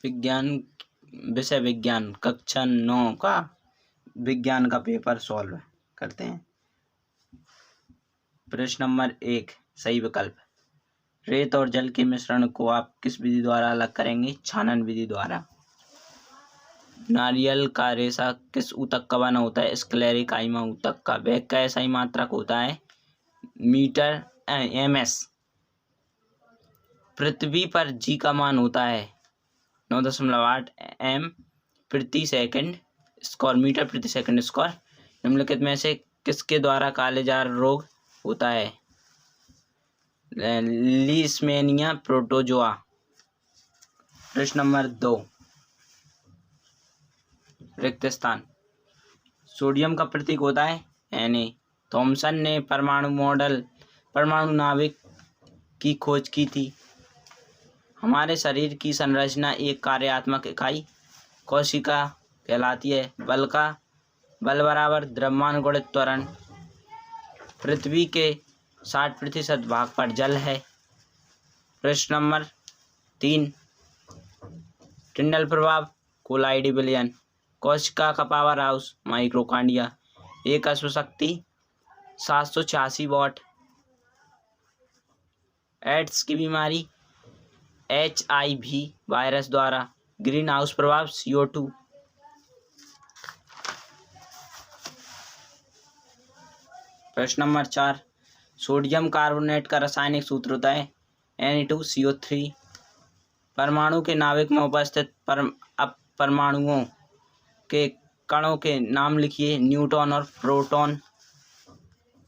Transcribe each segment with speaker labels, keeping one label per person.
Speaker 1: विज्ञान विषय विज्ञान कक्षा 9 का विज्ञान का पेपर सॉल्व करते हैं। प्रश्न नंबर 1 सही विकल्प। रेत और जल के मिश्रण को आप किस विधि द्वारा अलग करेंगे? छानन विधि द्वारा। नारियल का रेशा किस ऊतक का बना होता है? स्क्लेरिकाइमा ऊतक का। वेग का SI मात्रक होता है मीटर ms। पृथ्वी पर G का मान होता है 9.8 m प्रति सेकंड स्क्वायर मीटर प्रति सेकंड स्क्वायर। निम्नलिखित में से किसके द्वारा कालेजार रोग होता है? Leishmania protozoa. प्रश्न नंबर 2 रिक्त स्थान। सोडियम का प्रतीक होता है Na। थॉमसन ने परमाणु नाभिक की खोज की थी। हमारे शरीर की संरचना एक कार्यात्मक इकाई कोशिका कहलाती है। बल बराबर द्रव्यमान गुणित त्वरण। पृथ्वी के 60% भाग पर जल है। प्रश्न नंबर 3 टिंडल प्रभाव कोलाइडी विलयन। कोशिका का पावर हाउस माइक्रोकांडिया। एक अश्व शक्ति 786 वाट। एड्स की बीमारी HIV वायरस द्वारा। ग्रीन हाउस प्रभाव CO2। प्रश्न नंबर 4 सोडियम कार्बोनेट का रासायनिक सूत्र होता है Na2CO3। परमाणु के नाभिक में उपस्थित परमाणुओं के कणों के नाम लिखिए। न्यूट्रॉन और प्रोटॉन।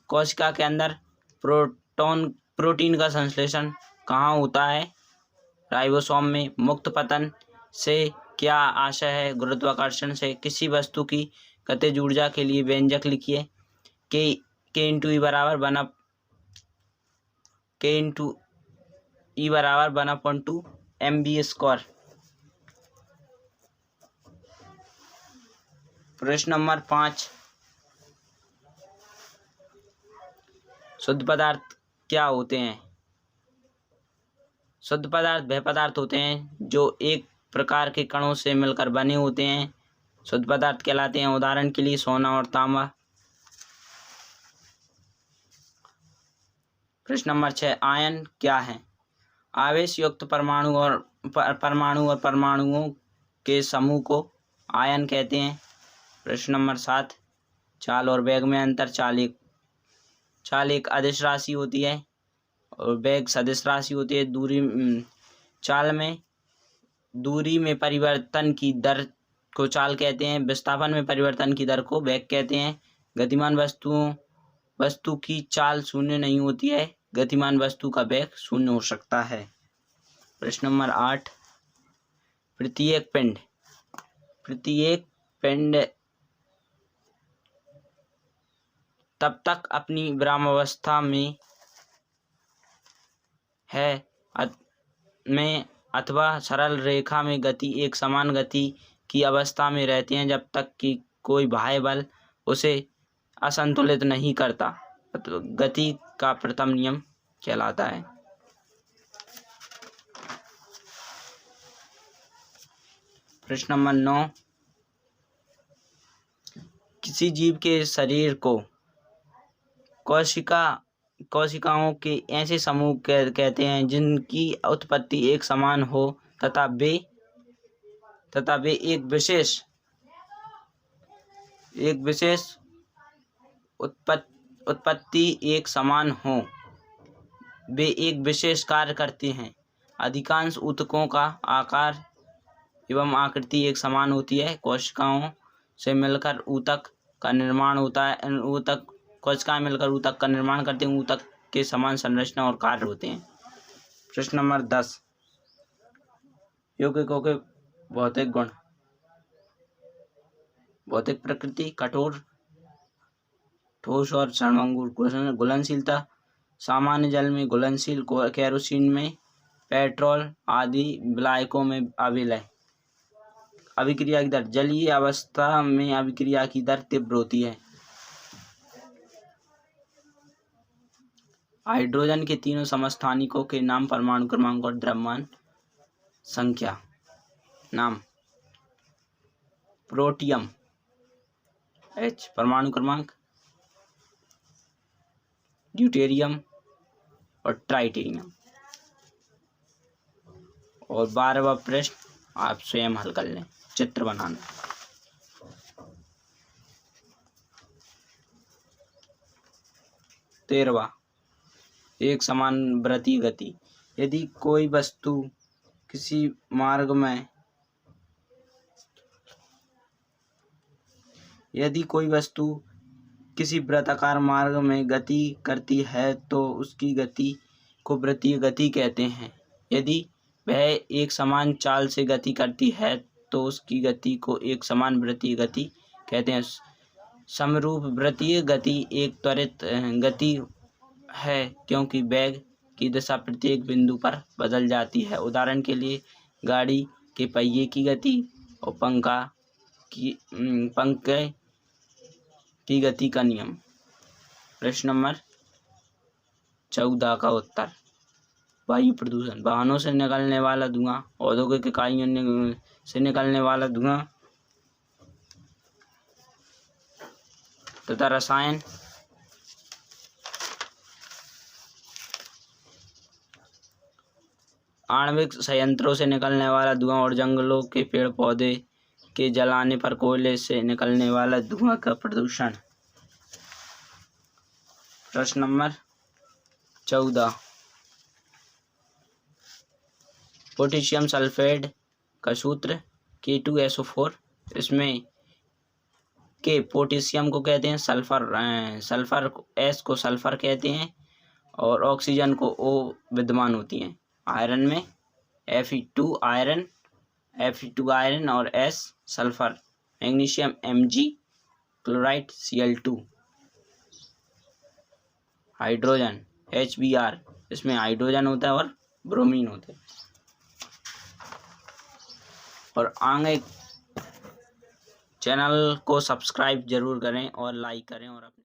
Speaker 1: कोशिका के अंदर प्रोटीन का संश्लेषण कहाँ होता है? राइबोसोम में। मुक्त पतन से क्या आशय है? गुरुत्वाकर्षण से। किसी वस्तु की गतिज ऊर्जा के लिए व्यंजक लिखिए। K/E बराबर 1/2 mv²। प्रश्न नंबर 5 शुद्ध पदार्थ क्या होते हैं? शुद्ध पदार्थ वह पदार्थ होते हैं जो एक प्रकार के कणों से मिलकर बने होते हैं, शुद्ध पदार्थ कहलाते हैं। उदाहरण के लिए सोना और तांबा। प्रश्न नंबर 6 आयन क्या है? आवेश युक्त परमाणु और परमाणुओं के समूह को आयन कहते हैं। प्रश्न नंबर 7 चाल और वेग में अंतर। चाल एक अदिश राशि होती है और वेग सदिश राशि होती है। चाल में दूरी में परिवर्तन की दर को चाल कहते हैं। विस्थापन में परिवर्तन की दर को वेग कहते हैं। गतिमान वस्तु की चाल शून्य नहीं होती है। गतिमान वस्तु का वेग शून्य हो सकता है। प्रश्न नंबर 8 प्रत्येक पिंड तब तक अपनी विरामावस्था में है अथवा सरल रेखा में गति एक समान गति की अवस्था में रहते हैं जब तक कि कोई बाह्य बल उसे असंतुलित नहीं करता। गति का प्रथम नियम कहलाता है। प्रश्न नंबर 9 किसी जीव के शरीर को कोशिकाओं के ऐसे समूह कहते हैं जिनकी उत्पत्ति एक समान हो तथा वे एक विशेष उत्पत्ति एक समान हो। वे एक विशेष कार्य करते हैं। अधिकांश ऊतकों का आकार एवं आकृति एक समान होती है। कोशिकाओं से मिलकर ऊतक का निर्माण होता है। कोशिकाएं मिलकर ऊतक का निर्माण करते हैं। ऊतक के समान संरचना और कार्य होते हैं। प्रश्न नंबर 10 यौगिकों के भौतिक गुण। भौतिक प्रकृति कठोर ठोस और क्षणभंगुर। घुलनशीलता सामान्य जल में घुलनशील, केरोसिन में, पेट्रोल आदि विलायकों में अविलय। अभिक्रिया की दर जलीय अवस्था में अभिक्रिया की दर तीव्र होती है। हाइड्रोजन के तीनों समस्थानिकों के नाम, परमाणु क्रमांक और द्रव्यमान संख्या। नाम। प्रोटियम H परमाणु क्रमांक, ड्यूटेरियम और ट्राइटेरियम। और 12वां प्रश्न आप स्वयं हल कर लें, चित्र बनाना। 13वां एक समान वृत्तीय गति। यदि कोई वस्तु किसी वृत्ताकार मार्ग में गति करती है तो उसकी गति को वृत्तीय गति कहते हैं। यदि वह एक समान चाल से गति करती है तो उसकी गति को एक समान वृत्तीय गति कहते हैं। समरूप वृत्तीय गति एक त्वरित गति है क्योंकि वेग की दिशा प्रत्येक बिंदु पर बदल जाती है। उदाहरण के लिए गाड़ी के पहिए की गति और पंखे की गति का नियम। प्रश्न नंबर 14 का उत्तर। वायु प्रदूषण, वाहनों से निकलने वाला धुआं, औद्योगिक इकाइयों से निकलने वाला धुआं तथा रसायन आणविक संयंत्रों से निकलने वाला धुआं और जंगलों के पेड़ पौधे के जलाने पर कोयले से निकलने वाला धुआं का प्रदूषण। प्रश्न नंबर 14। पोटेशियम सल्फेट का सूत्र K2SO4। इसमें के पोटेशियम को कहते हैं सल्फर S को सल्फर कहते हैं और ऑक्सीजन को O विद्यमान होती हैं। आयरन में Fe2 आयरन और S sulphur. Magnesium Mg chloride Cl2। Hydrogen HBr, इसमें हाइड्रोजन होता है और ब्रोमीन होता है। और आगे चैनल को सब्सक्राइब जरूर करें और लाइक करें और अपने